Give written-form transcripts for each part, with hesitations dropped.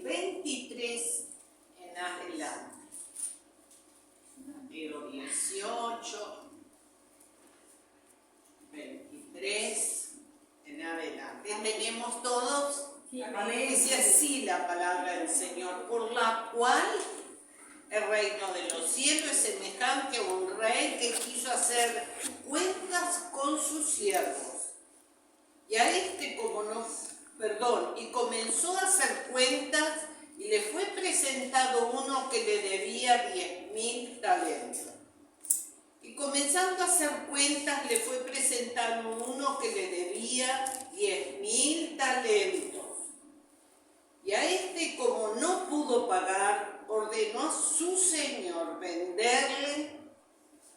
23 en adelante. Mateo 18, 23 en adelante. ¿Tenemos todos? Dice así la palabra del Señor, por la cual el reino de los cielos es semejante a un rey que quiso hacer cuentas con sus siervos. Y a y comenzó a hacer cuentas y le fue presentado uno que le debía 10.000 talentos. Y comenzando a hacer cuentas le fue presentado uno que le debía 10.000 talentos. Y a como no pudo pagar, ordenó a su señor venderle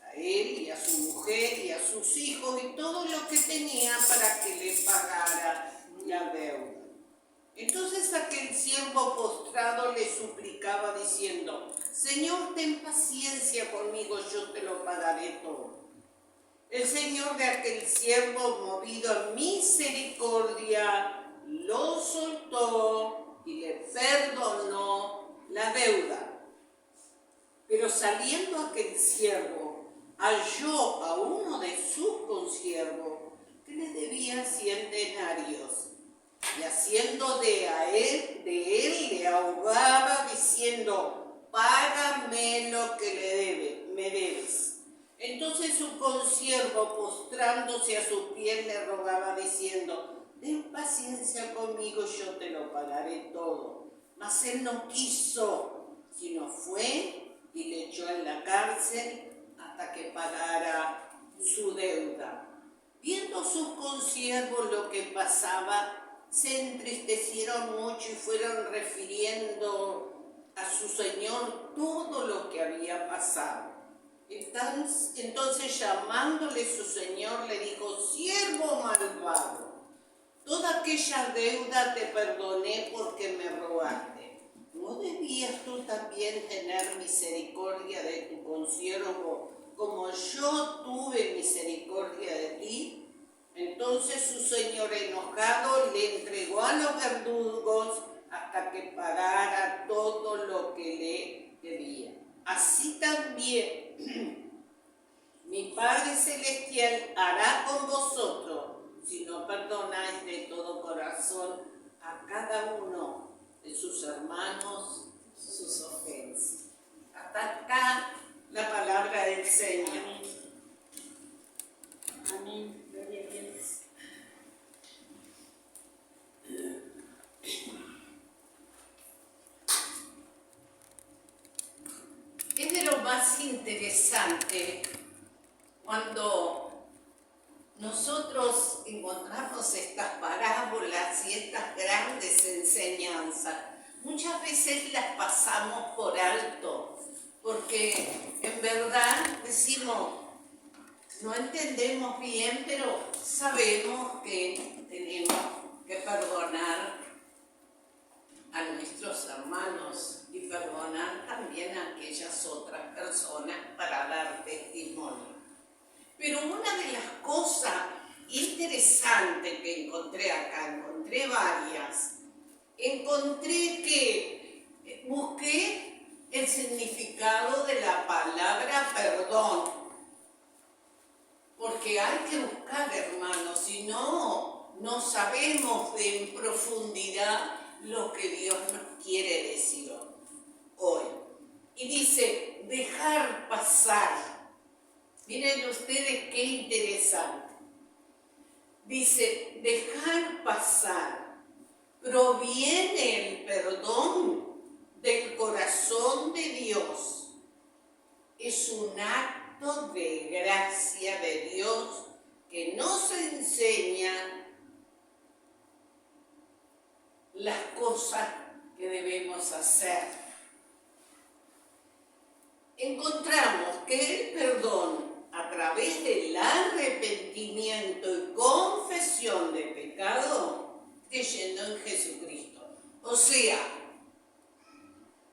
a él y a su mujer y a sus hijos y todo lo que tenía para que le pagara la deuda. Entonces aquel siervo postrado le suplicaba diciendo: Señor, ten paciencia conmigo, yo te lo pagaré todo. El señor de aquel siervo, movido a misericordia, lo soltó y le perdonó la deuda. Pero saliendo aquel siervo, halló a uno de sus consiervos que le debía 100 denarios. Y haciendo de él le ahogaba diciendo: págame lo que me debes. Entonces su consiervo, postrándose a sus pies, le rogaba diciendo: ten paciencia conmigo, yo te lo pagaré todo. Mas él no quiso, sino fue y le echó en la cárcel hasta que pagara su deuda. Viendo sus consiervos lo que pasaba, se entristecieron mucho y fueron refiriendo a su señor todo lo que había pasado. Entonces llamándole su señor le dijo: siervo malvado, toda aquella deuda te perdoné porque me rogaste. ¿No debías tú también tener misericordia de tu consiervo como yo tuve misericordia de ti? Entonces su señor, enojado, le entregó a los verdugos hasta que pagara todo lo que le debía. Así también mi Padre Celestial hará con vosotros si no perdonáis de todo corazón a cada uno de sus hermanos sus ofensas. Hasta acá la palabra del Señor. Amén. Gloria a Dios. Es de lo más interesante cuando nosotros encontramos estas parábolas y estas grandes enseñanzas. Muchas veces las pasamos por alto, porque en verdad decimos, no entendemos bien, pero sabemos que tenemos que perdonar a nuestros hermanos y perdonar también a aquellas otras personas para dar testimonio. Pero una de las cosas interesantes que encontré acá, encontré varias, busqué el significado de la palabra perdón. Porque hay que buscar, hermanos, si no sabemos en profundidad lo que Dios nos quiere decir hoy. Y dice, dejar pasar. Miren ustedes qué interesante. Dice, dejar pasar. Proviene el perdón del corazón de Dios. Es un acto de gracia de Dios que nos enseña las cosas que debemos hacer. Encontramos que el perdón a través del arrepentimiento y confesión de pecado creyendo en Jesucristo. O sea,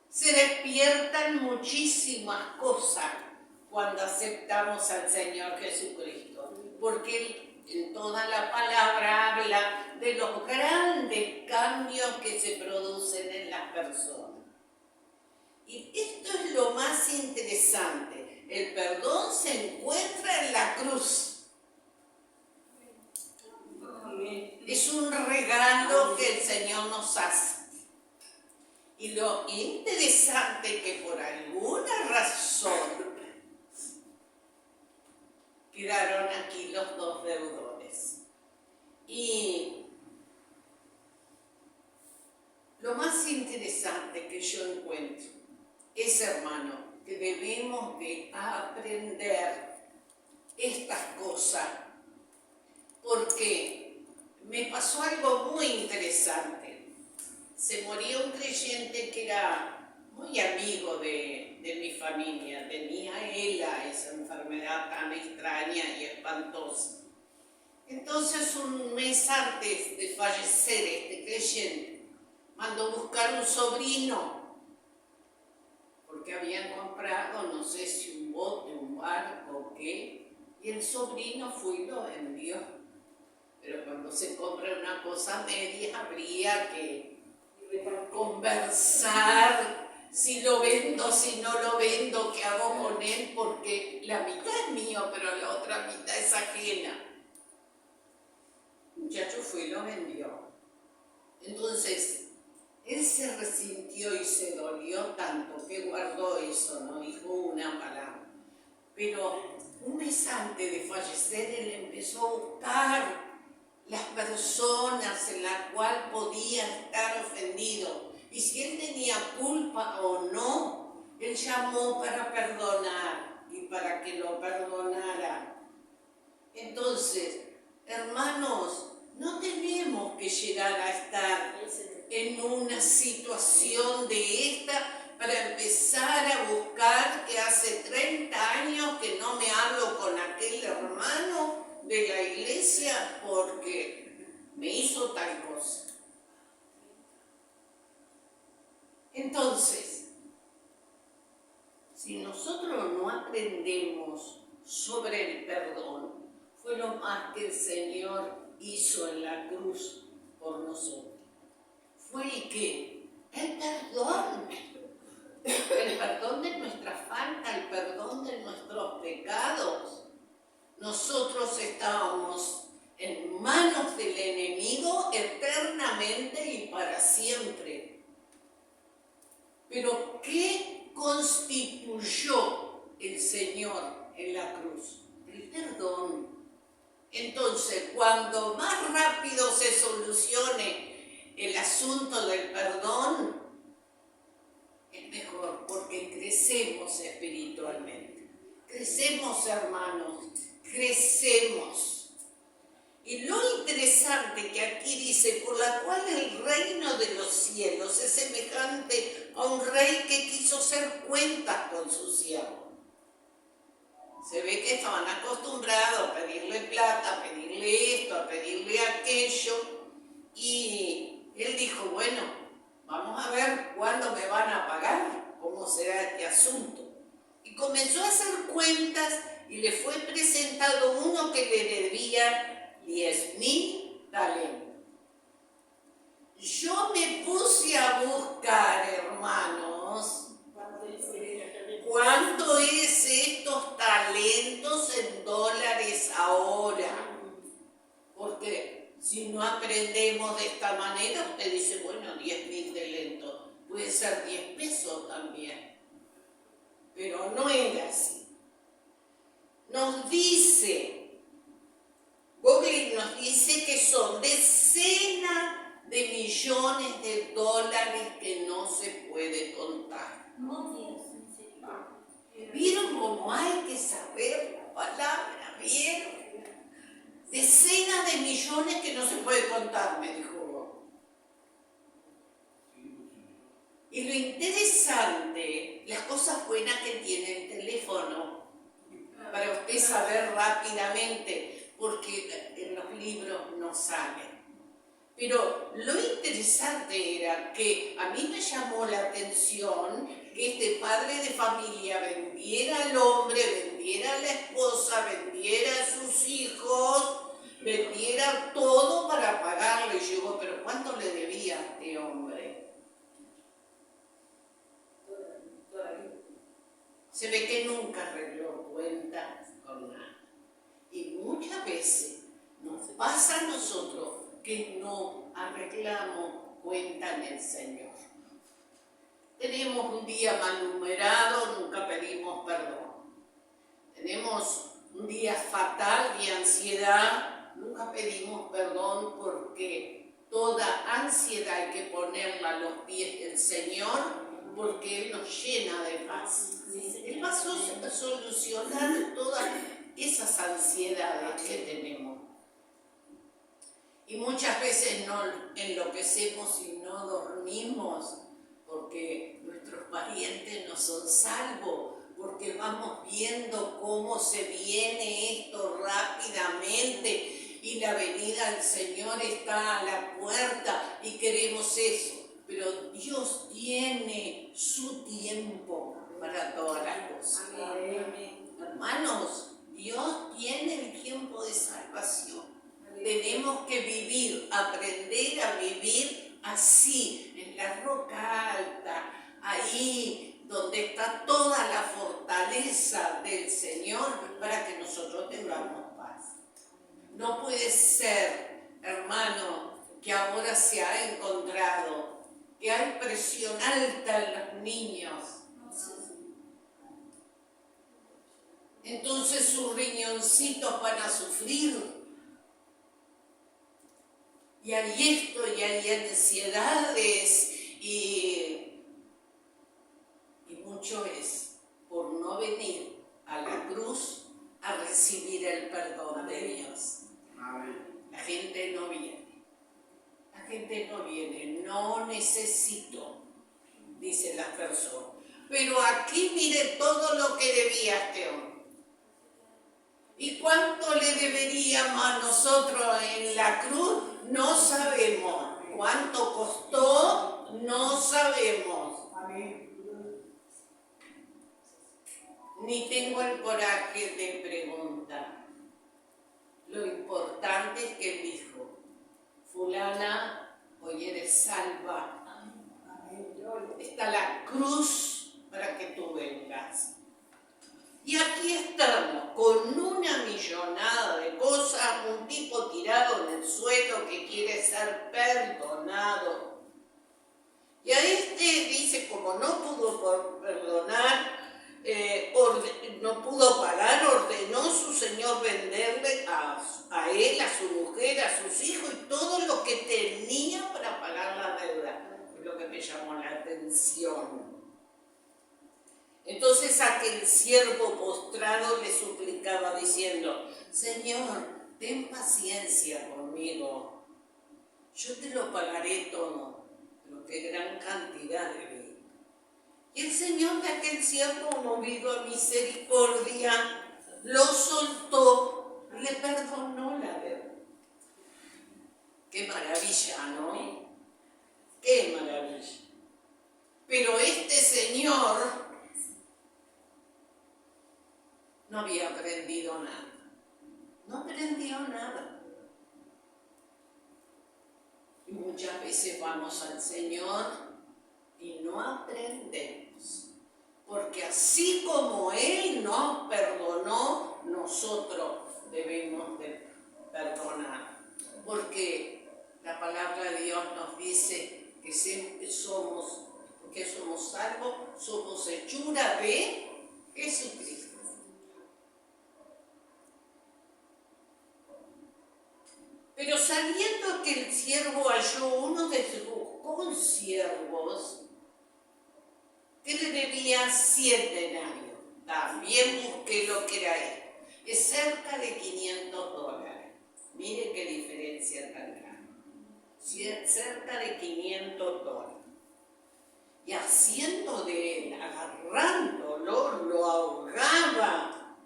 se despiertan muchísimas cosas cuando aceptamos al Señor Jesucristo, porque en toda la palabra habla de los grandes cambios que se producen en las personas. Y esto es lo más interesante. El perdón se encuentra en la cruz. Es un regalo que el Señor nos hace. Y lo interesante es que por alguna razón quedaron aquí los dos deudores. Y lo más interesante que yo encuentro es, hermano, que debemos de aprender estas cosas, porque me pasó algo muy interesante. Se murió un creyente que era muy amigo de mi familia. Tenía ELA, esa enfermedad tan extraña y espantosa. Entonces, un mes antes de fallecer este creyente, mandó buscar un sobrino, porque habían comprado, no sé si un bote, un barco o qué, y el sobrino fue y lo vendió. Pero cuando se compra una cosa media, habría que conversar si lo vendo, si no lo vendo, qué hago con él, porque la mitad es mío, pero la otra mitad es ajena. El muchacho fue y lo vendió. Entonces, él se resintió y se dolió tanto que guardó eso, no dijo una palabra. Pero un mes antes de fallecer, él empezó a buscar las personas en las cuales podía estar ofendido. Y si él tenía culpa o no, él llamó para perdonar y para que lo perdonara. Entonces, hermanos, no tenemos que llegar a estar en una situación de esta para empezar a buscar que hace 30 años que no me hablo con aquel hermano de la iglesia porque me hizo tal cosa. Entonces, si nosotros no aprendemos sobre el perdón, fue lo más que el Señor hizo en la cruz por nosotros. Fue el que, el perdón de nuestra falta, el perdón de nuestros pecados. Nosotros estábamos en manos del enemigo eternamente y para siempre. Pero ¿qué constituyó el Señor en la cruz? El perdón. Entonces, cuando más rápido se solucione el asunto del perdón, es mejor, porque crecemos espiritualmente. Crecemos, hermanos, crecemos. Y lo interesante que aquí dice, por la cual el reino de los cielos es semejante a un rey que quiso hacer cuentas con su siervo. Se ve que estaban acostumbrados a pedirle plata, a pedirle esto, a pedirle aquello, y él dijo, bueno, vamos a ver cuándo me van a pagar, cómo será este asunto. Y comenzó a hacer cuentas y le fue presentado uno que le debía 10.000 talentos. Yo me puse a buscar, hermanos, ¿cuánto es estos talentos en dólares ahora? Porque si no aprendemos de esta manera, usted dice, bueno, 10.000 talentos, puede ser 10 pesos también. Pero no era así. Nos dice, Google nos dice que son decenas de millones de dólares que no se puede contar. ¿Vieron cómo hay que saber la palabra? ¿Vieron? Decenas de millones que no se puede contar, me dijo. Y lo interesante, las cosas buenas que tiene el teléfono, para usted saber rápidamente, porque en los libros no salen. Pero lo interesante era que a mí me llamó la atención que este padre de familia vendiera al hombre, vendiera a la esposa, vendiera a sus hijos, vendiera todo para pagarle. Y yo digo, pero ¿cuánto le debía a este hombre? se ve que nunca arregló cuentas con nada. Y muchas veces nos pasa a nosotros que no arreglamos cuenta en el Señor. Tenemos un día malhumorado, nunca pedimos perdón. Tenemos un día fatal de ansiedad, nunca pedimos perdón porque toda ansiedad hay que ponerla a los pies del Señor porque Él nos llena de paz. Él va a solucionar todas esas ansiedades que tenemos. Y muchas veces no enloquecemos y no dormimos porque nuestros parientes no son salvos, porque vamos viendo cómo se viene esto rápidamente y la venida del Señor está a la puerta y queremos eso. Pero Dios tiene su tiempo para todas las cosas. Amén. Hermanos, Dios tiene el tiempo de salvación. Tenemos que vivir, aprender a vivir así, en la roca alta, ahí donde está toda la fortaleza del Señor para que nosotros tengamos paz. No puede ser, hermano, que ahora se ha encontrado que hay presión alta en los niños. Entonces sus riñoncitos van a sufrir. Y hay esto, y hay ansiedades, y mucho es por no venir a la cruz a recibir el perdón de Dios. La gente no viene. La gente no viene. No necesito, dicen las personas. Pero aquí mire todo lo que debía este hombre. ¿Y cuánto le deberíamos a nosotros en la cruz? No sabemos. ¿Cuánto costó? No sabemos. Ni tengo el coraje de preguntar. Lo importante es que dijo, fulana, hoy eres salva. Está la cruz para que tú vengas. Y aquí estamos, con una millonada de cosas, un tipo tirado en el suelo que quiere ser perdonado. Y a este dice, como no pudo perdonar, no pudo pagar, ordenó su señor venderle a él, a su mujer, a sus hijos y todo lo que tenía para pagar la deuda. Es lo que me llamó la atención. Entonces aquel siervo postrado le suplicaba diciendo, Señor, ten paciencia conmigo, yo te lo pagaré todo, pero qué gran cantidad de vida. Y el Señor de aquel siervo, movido a misericordia, lo soltó, le perdonó la deuda. Qué maravilla, ¿no? Qué maravilla. Pero este señor no había aprendido nada. No aprendió nada. Y muchas veces vamos al Señor y no aprendemos. Porque así como Él nos perdonó, nosotros debemos de perdonar. Porque la palabra de Dios nos dice que siempre somos salvos, somos hechura de Jesucristo. Pero sabiendo que el siervo halló uno de sus consiervos que le debía 7 denarios, también busqué lo que era él, es cerca de $500. Mire qué diferencia tan grande. Cerca de $500. Y haciendo de él, agarrándolo, lo ahogaba,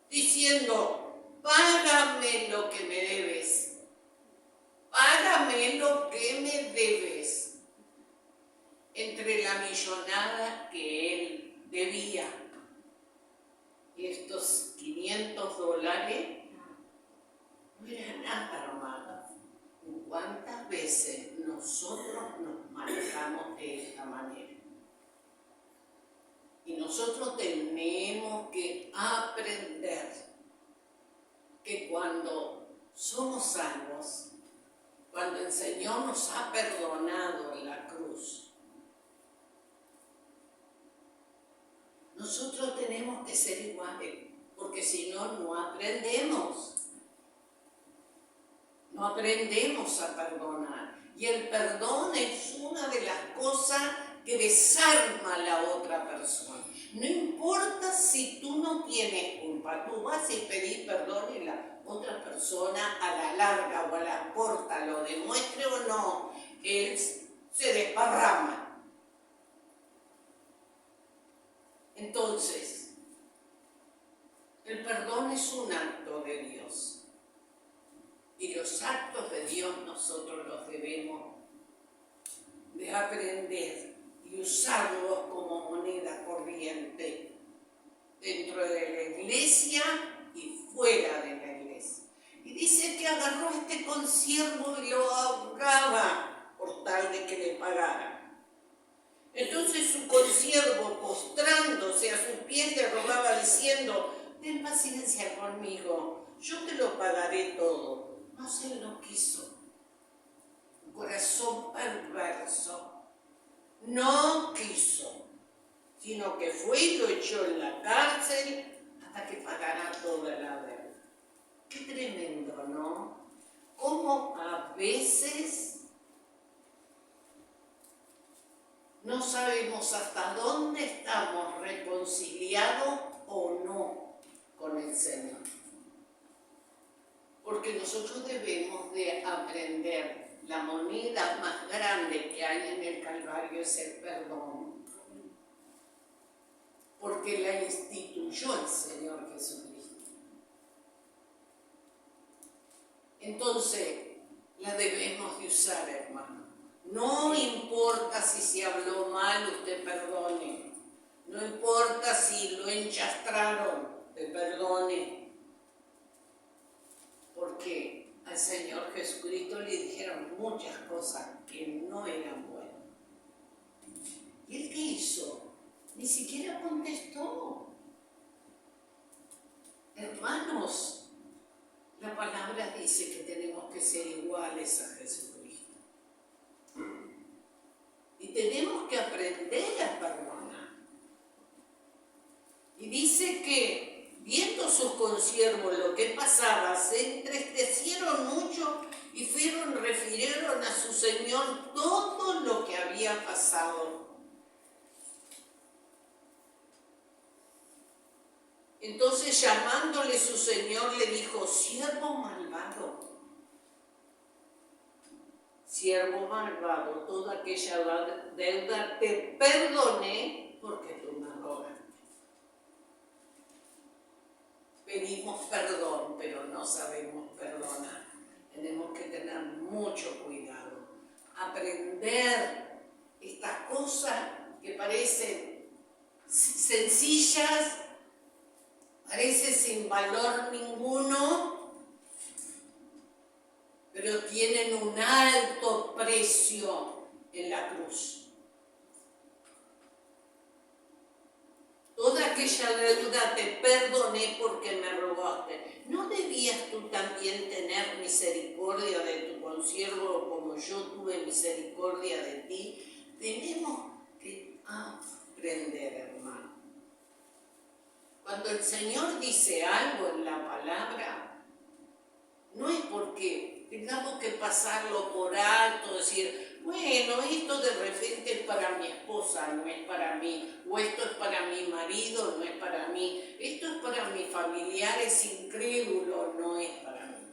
diciendo, págame lo que me debes. Págame lo que me debes. Entre la millonada que él debía y estos $500 no era nada, hermanos. ¿Cuántas veces nosotros nos manejamos de esta manera? Y nosotros tenemos que aprender que cuando somos salvos, cuando el Señor nos ha perdonado en la cruz, nosotros tenemos que ser iguales, porque si no, no aprendemos. No aprendemos a perdonar. Y el perdón es una de las cosas que desarma a la otra persona. No importa si tú no tienes culpa, tú vas y pedís perdón y la otra persona a la larga o a la corta lo demuestre o no, él se desparrama. Entonces, el perdón es un acto de Dios. Y los actos de Dios nosotros los debemos de aprender y usarlos como moneda corriente dentro de la iglesia y fuera de la iglesia. Y dice que agarró a este consiervo y lo ahogaba por tal de que le pagara. Entonces su consiervo, postrándose a sus pies, le rogaba diciendo: ten paciencia conmigo, yo te lo pagaré todo. Mas él no quiso. Un corazón perverso. No quiso, sino que fue y lo echó en la cárcel hasta que pagara toda la deuda. Qué tremendo, ¿no? Cómo a veces no sabemos hasta dónde estamos reconciliados o no con el Señor. Porque nosotros debemos de aprender, la moneda más grande que hay en el Calvario es el perdón. Porque la instituyó el Señor Jesucristo. Entonces, la debemos de usar, hermano. No importa si se habló mal, usted perdone. No importa si lo enchastraron, te perdone. Porque al Señor Jesucristo le dijeron muchas cosas que no eran buenas. ¿Y él qué hizo? Ni siquiera contestó. Hermanos, la palabra dice que tenemos que ser iguales a Jesucristo. Y tenemos que aprender a perdonar. Y dice que viendo sus consiervos lo que pasaba, se entristecieron mucho y refirieron a su señor todo lo que había pasado. Entonces, llamándole su señor, le dijo: siervo malvado, toda aquella deuda te perdoné porque tú me rogaste. Pedimos perdón, pero no sabemos perdonar. Tenemos que tener mucho cuidado. Aprender estas cosas que parecen sencillas, parecen sin valor ninguno, pero tienen un alto precio en la cruz. Toda aquella deuda te perdoné porque me rogaste. ¿No debías tú también tener misericordia de tu consiervo como yo tuve misericordia de ti? Tenemos que aprender, hermano. Cuando el Señor dice algo en la palabra, no es porque tengamos que pasarlo por alto, decir: bueno, esto de repente es para mi esposa, no es para mí, o esto es para mi marido, no es para mí, esto es para mis familiares incrédulos, no es para mí.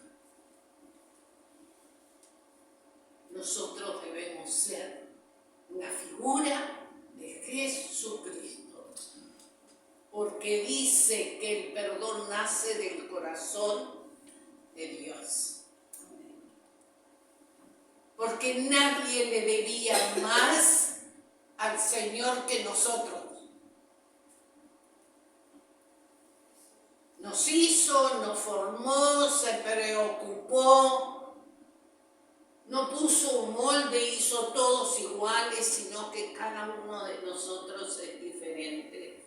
Nosotros debemos ser una figura de Jesucristo, porque dice que el perdón nace del corazón de Dios. Porque nadie le debía más al Señor que nosotros. Nos hizo, nos formó, se preocupó, no puso un molde, hizo todos iguales, sino que cada uno de nosotros es diferente.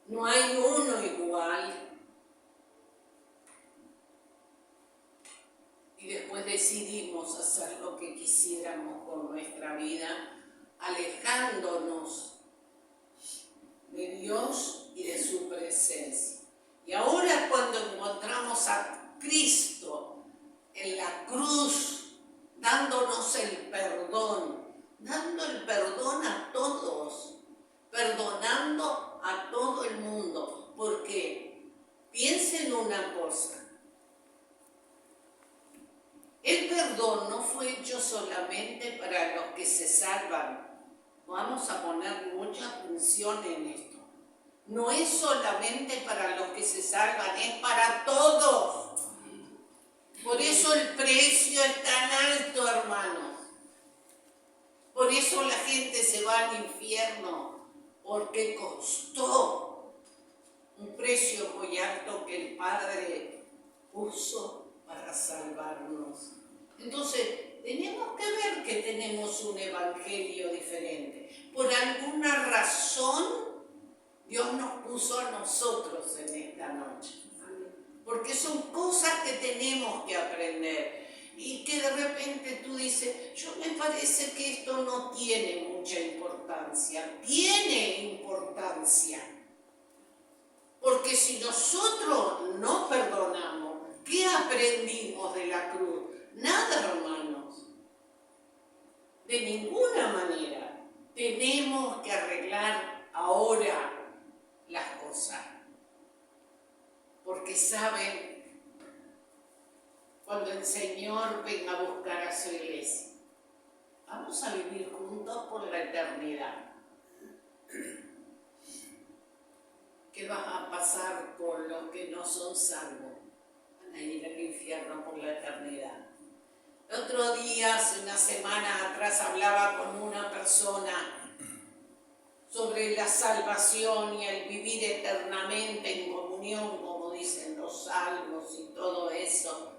No hay uno igual. Y después decidimos hacer lo que quisiéramos con nuestra vida, alejándonos de Dios y de su presencia. Y ahora cuando encontramos a Cristo en la cruz, dándonos el perdón, dando el perdón a todos, perdonando a todo el mundo, porque piensen una cosa, el perdón no fue hecho solamente para los que se salvan. Vamos a poner mucha atención en esto. No es solamente para los que se salvan, es para todos. Por eso el precio es tan alto, hermanos. Por eso la gente se va al infierno, porque costó un precio muy alto que el Padre puso para salvarnos. Entonces, tenemos que ver que tenemos un evangelio diferente. Por alguna razón, Dios nos puso a nosotros en esta noche. Porque son cosas que tenemos que aprender. Y que de repente tú dices, yo me parece que esto no tiene mucha importancia. Tiene importancia. Porque si nosotros no perdonamos, ¿qué aprendimos de la cruz? Nada, hermanos. De ninguna manera. Tenemos que arreglar ahora las cosas. Porque saben, cuando el Señor venga a buscar a su iglesia, vamos a vivir juntos por la eternidad. ¿Qué va a pasar con los que no son salvos? Van a ir al infierno por la eternidad. El otro día, hace una semana atrás, hablaba con una persona sobre la salvación y el vivir eternamente en comunión, como dicen los salmos y todo eso.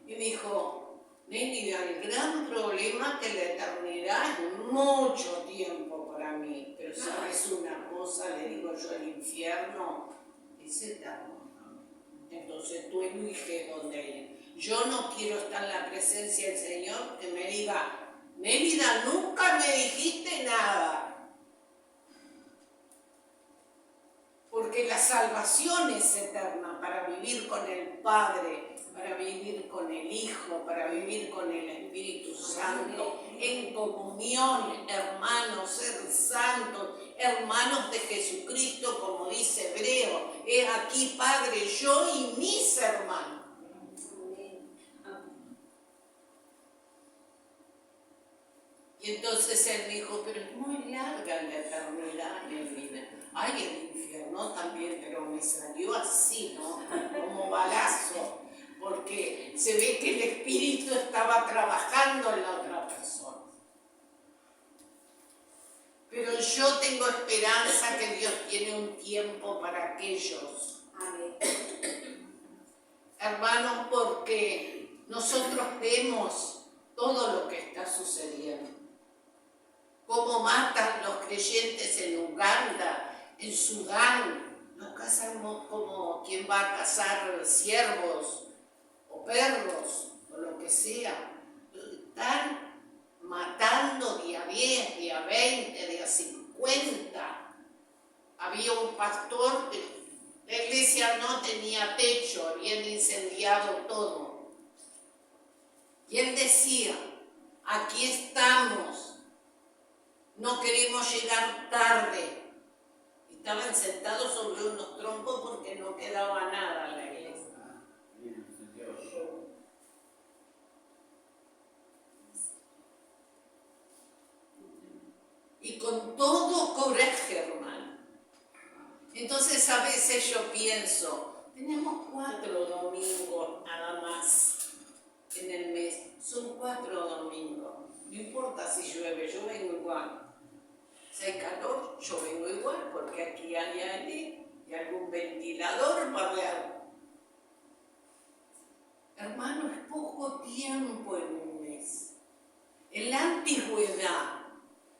Y me dijo, Nélida, el gran problema es que la eternidad es mucho tiempo para mí. Pero ¿sabes una cosa? Le digo yo, el infierno es eterno. Entonces tú eliges dónde ir. Yo no quiero estar en la presencia del Señor que me diga, Nélida, nunca me dijiste nada. Porque la salvación es eterna para vivir con el Padre, para vivir con el Hijo, para vivir con el Espíritu Santo, en comunión, hermanos, ser santos, hermanos de Jesucristo, como dice Hebreo. He aquí, Padre, yo y mis hermanos. Y entonces él dijo, pero es muy larga la eternidad, mi vida. Ay, el infierno también, pero me salió así, ¿no? Como balazo, porque se ve que el Espíritu estaba trabajando en la otra persona. Pero yo tengo esperanza que Dios tiene un tiempo para aquellos. Amén. Hermanos, porque nosotros vemos todo lo que está sucediendo. Cómo matan los creyentes en Uganda, en Sudán, los cazan como quien va a cazar ciervos o perros o lo que sea. Están matando de a 10, de a 20, de a 50. Había un pastor, la iglesia no tenía techo, habían incendiado todo. Y él decía, aquí estamos. No queremos llegar tarde. Estaban sentados sobre unos troncos porque no quedaba nada en la iglesia. Y con todo coraje, hermano. Entonces a veces yo pienso, tenemos 4 domingos nada más en el mes. Son 4 domingos. No importa si llueve, yo vengo igual. Si hay calor, yo vengo igual, porque aquí hay aire y algún ventilador va a haber. Hermano, es poco tiempo en un mes. En la antigüedad,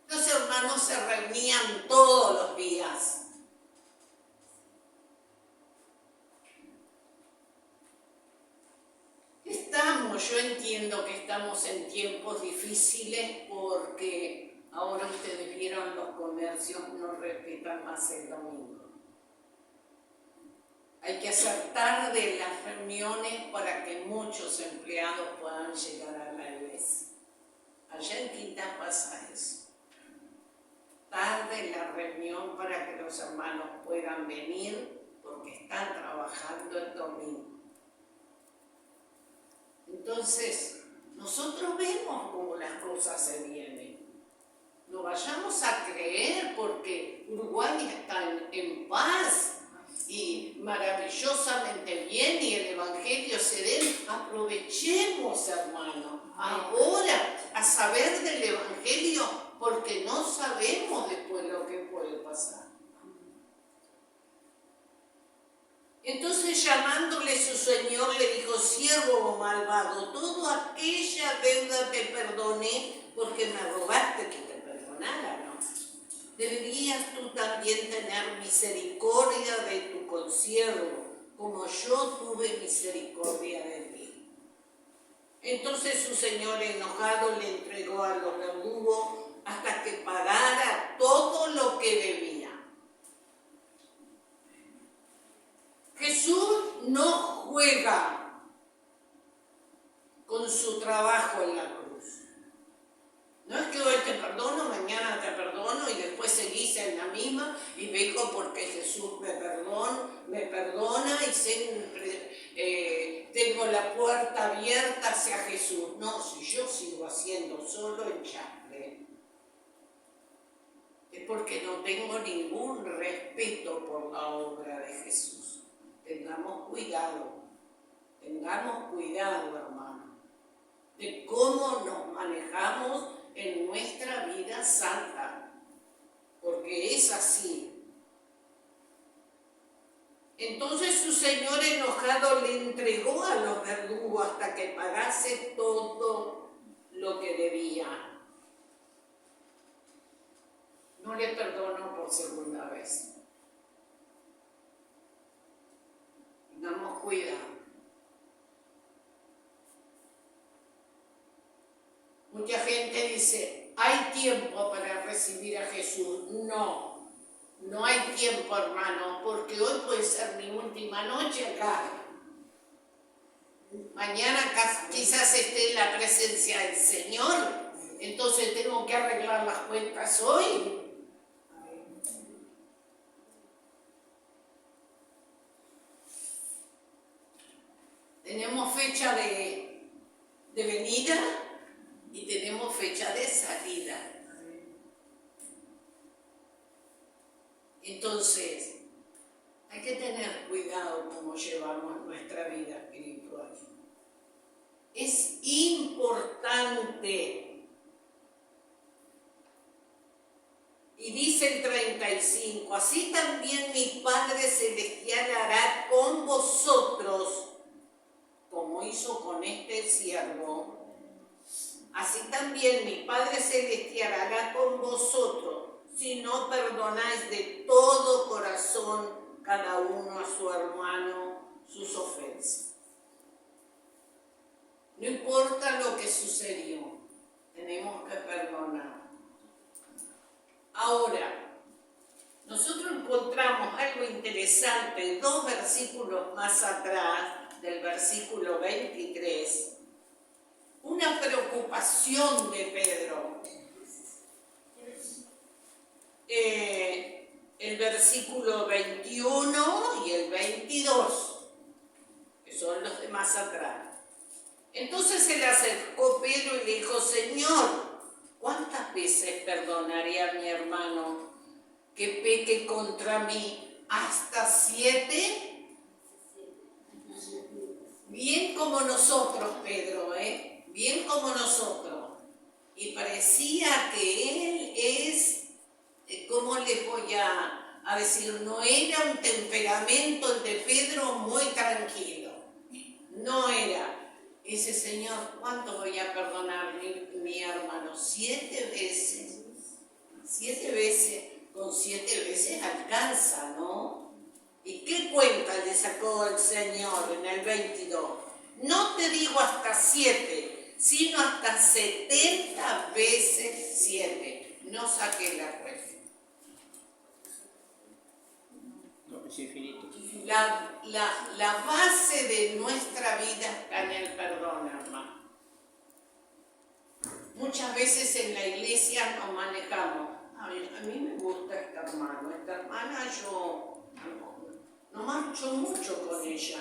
los hermanos se reunían todos los días. estamos en tiempos difíciles porque ahora ustedes vieron los comercios no respetan más el domingo. Hay que hacer tarde las reuniones para que muchos empleados puedan llegar a la iglesia. Allá en Quinta pasa eso. Tarde la reunión para que los hermanos puedan venir porque están trabajando el domingo. Entonces, nosotros vemos cómo las cosas se vienen. No vayamos a creer porque Uruguay está en paz y maravillosamente bien y el Evangelio se dé. Aprovechemos, hermanos, ahora a saber del Evangelio porque no sabemos después lo que puede pasar. Entonces, llamándole su señor, le dijo: siervo malvado, toda aquella deuda te perdoné porque me rogaste que te perdonara, ¿no? Deberías tú también tener misericordia de tu consiervo, como yo tuve misericordia de ti. Entonces su señor enojado le entregó a los verdugos hasta que pagara todo lo que debía. Jesús no juega con su trabajo en la cruz. No es que hoy te perdono, mañana te perdono y después seguís en la misma y vengo porque Jesús me perdona y siempre tengo la puerta abierta hacia Jesús. No, si yo sigo haciendo solo el chastre, es porque no tengo ningún respeto por la obra de Jesús. Tengamos cuidado, hermano, de cómo nos manejamos en nuestra vida santa, porque es así. Entonces su señor enojado le entregó a los verdugos hasta que pagase todo lo que debía. No le perdonó por segunda vez. Tengamos cuidado. Mucha gente dice: hay tiempo para recibir a Jesús. No, no hay tiempo, hermano, porque hoy puede ser mi última noche acá. Mañana quizás esté en la presencia del Señor, entonces tengo que arreglar las cuentas hoy. Tenemos fecha de venida y tenemos fecha de salida. Entonces, hay que tener cuidado cómo llevamos nuestra vida espiritual. Es importante. Y dice el 35, así también mi Padre Celestial hará con vosotros, como hizo con este siervo. Así también mi Padre Celestial hará con vosotros, si no perdonáis de todo corazón cada uno a su hermano sus ofensas. No importa lo que sucedió, tenemos que perdonar. Ahora, nosotros encontramos algo interesante, 2 versículos más atrás, del versículo 23, una preocupación de Pedro. El versículo 21 y el 22, que son los de más atrás. Entonces se le acercó Pedro y le dijo: Señor, ¿cuántas veces perdonaré a mi hermano que peque contra mí? ¿Hasta 7? Bien como nosotros, Pedro, bien como nosotros. Y parecía que él es, ¿cómo les voy a decir? No era un temperamento el de Pedro muy tranquilo. No era. Dice: Señor, ¿cuánto voy a perdonar mi hermano? 7 veces. 7 veces. Con 7 veces alcanza, ¿no? ¿Y qué cuenta le sacó el Señor en el 22? No te digo hasta 7, sino hasta 70 veces 7. No saqué la cuenta. No, es infinito. La base de nuestra vida está en el perdón, hermano. Muchas veces en la iglesia nos manejamos. A mí me gusta esta hermana yo no marcho mucho con ella.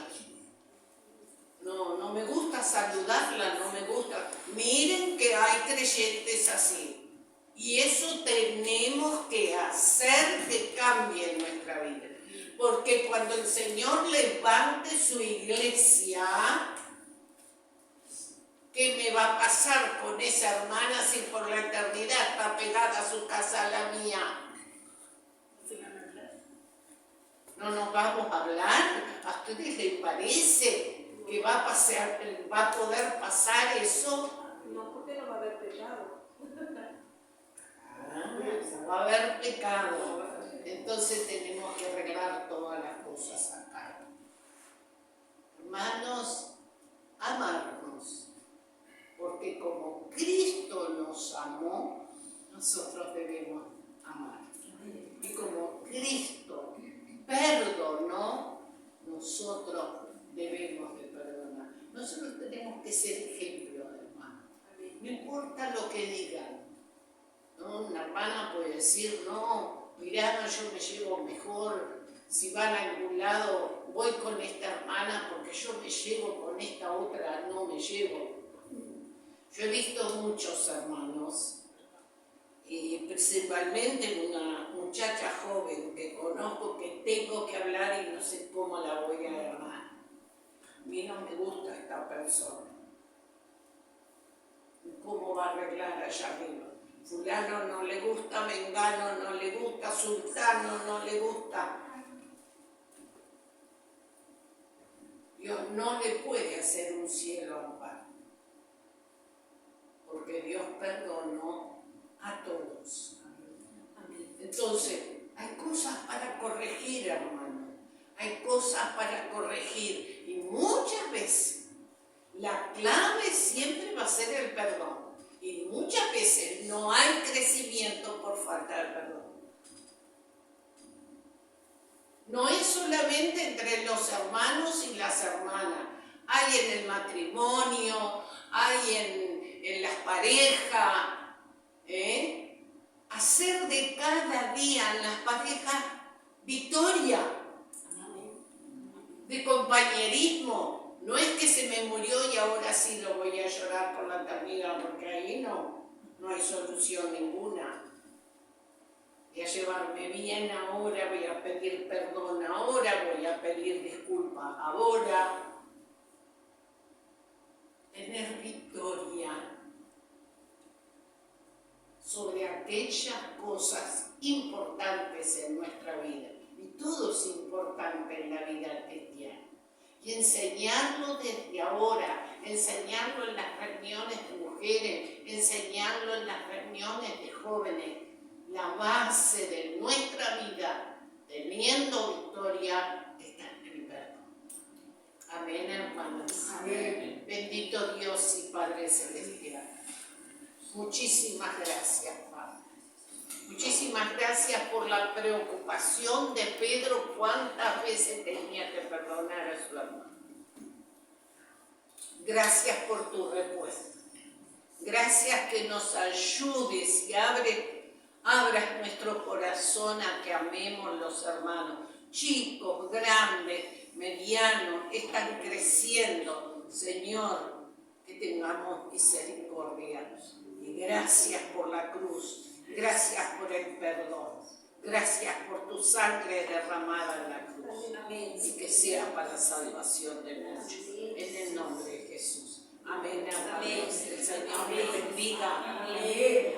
No me gusta saludarla, no me gusta. Miren que hay creyentes así. Y eso tenemos que hacer que cambie en nuestra vida. Porque cuando el Señor levante su iglesia, ¿qué me va a pasar con esa hermana si por la eternidad está pegada a su casa a la mía? ¿No nos vamos a hablar? ¿A ustedes les parece que va a poder pasar eso? No, porque no va a haber pecado. No va a haber pecado. Entonces tenemos que arreglar todas las cosas acá. Hermanos, amarnos. Porque como Cristo nos amó, nosotros debemos amar. Y como Cristo perdonó, nosotros debemos de perdonar. Nosotros tenemos que ser ejemplo, hermano. No importa lo que digan. ¿No? Una hermana puede decir, no, mirá, yo me llevo mejor. Si van a algún lado, voy con esta hermana porque yo me llevo con esta otra, no me llevo. Yo he visto muchos hermanos, y principalmente una muchacha joven que conozco que tengo que hablar y no sé cómo la voy a agarrar. A mí no me gusta esta persona. ¿Cómo va a arreglar allá arriba? Fulano no le gusta, Mengano no le gusta, Sultano no le gusta. Dios no le puede hacer un cielo a un pan. Porque Dios perdonó a todos. Entonces, hay cosas para corregir, hermano. Hay cosas para corregir. Y muchas veces, la clave siempre va a ser el perdón. Y muchas veces no hay crecimiento por falta de perdón. No es solamente entre los hermanos y las hermanas. Hay en el matrimonio, hay en las parejas. Hacer de cada día en las parejas victoria. De compañerismo. No es que se me murió y ahora sí lo voy a llorar por la eternidad, porque ahí no hay solución ninguna. Voy a llevarme bien ahora, voy a pedir perdón ahora, voy a pedir disculpas ahora. Tener victoria sobre aquellas cosas importantes en nuestra vida. Y todo es importante en la vida cristiana. Y enseñarlo desde ahora, enseñarlo en las reuniones de mujeres, enseñarlo en las reuniones de jóvenes. La base de nuestra vida, teniendo victoria, está en el perdón. Amén, hermanos. Amén. Bendito Dios y Padre Celestial. Muchísimas gracias, Padre. Muchísimas gracias por la preocupación de Pedro, cuántas veces tenía que perdonar a su hermano. Gracias por tu respuesta. Gracias que nos ayudes y abras nuestro corazón a que amemos los hermanos. Chicos, grandes, medianos, están creciendo. Señor, que tengamos misericordia. Y gracias por la cruz. Gracias por el perdón. Gracias por tu sangre derramada en la cruz. Y que sea para la salvación de muchos. En el nombre de Jesús. Amén. Amén. El Señor les bendiga. Amén.